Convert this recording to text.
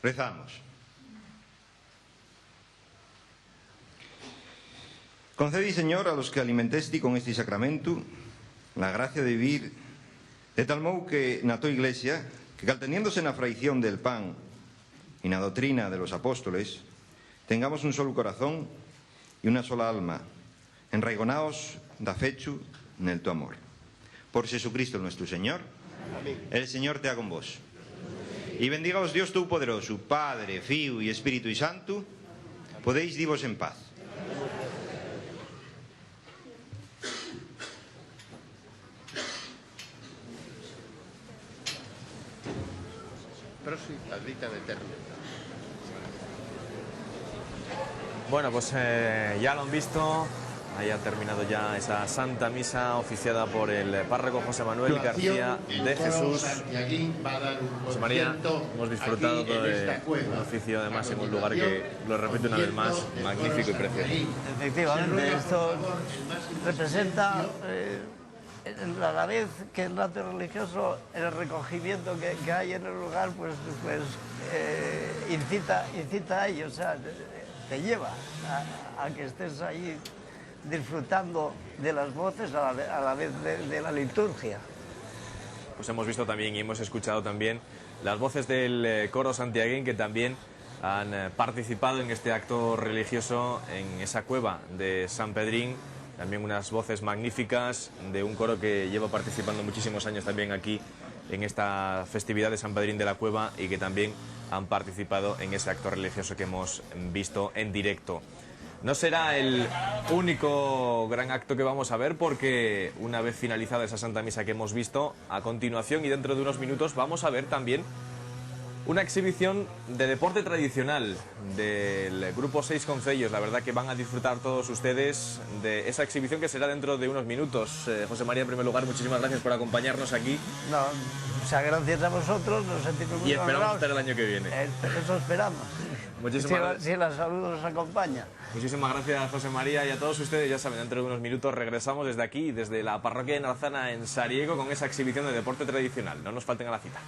Rezamos. Concedi, Señor, a los que alimentesti con este sacramento la gracia de vivir de tal modo que na tua Iglesia, que calteniéndose na fraición del pan y na doctrina de los apóstoles, tengamos un solo corazón y una sola alma, enraigonaos da fechu nel tu amor. Por Jesucristo nuestro Señor. Amén. El Señor te haga con vos. Y bendigaos Dios Todopoderoso, Padre, Fiu y Espíritu y Santo. Podéis divos en paz. Bueno, pues ya lo han visto. Ahí ha terminado ya esa Santa Misa oficiada por el párroco José Manuel García de Jesús. José María, hemos disfrutado de un oficio además en un lugar que, lo repito una vez más, magnífico y precioso. Efectivamente, esto representa a la vez que el acto religioso, el recogimiento que hay en el lugar, pues incita a ello, o sea, te lleva a que estés ahí disfrutando de las voces a la vez de la liturgia. Pues hemos visto también y hemos escuchado también las voces del coro santiaguín que también han participado en este acto religioso en esa cueva de San Pedrín. También unas voces magníficas de un coro que lleva participando muchísimos años también aquí en esta festividad de San Pedrín de la Cueva y que también han participado en ese acto religioso que hemos visto en directo. No será el único gran acto que vamos a ver porque una vez finalizada esa Santa Misa que hemos visto, a continuación y dentro de unos minutos vamos a ver también una exhibición de deporte tradicional del Grupo 6 Concellos. La verdad que van a disfrutar todos ustedes de esa exhibición que será dentro de unos minutos. José María, en primer lugar, muchísimas gracias por acompañarnos aquí. No, o sea, gracias a vosotros, nos sentimos muy y esperamos estar el año que viene. Eso esperamos. Si la salud nos acompaña. Muchísimas gracias, José María, y a todos ustedes. Ya saben, dentro de unos minutos regresamos desde aquí, desde la parroquia de Narzana en Sariego, con esa exhibición de deporte tradicional. No nos falten a la cita.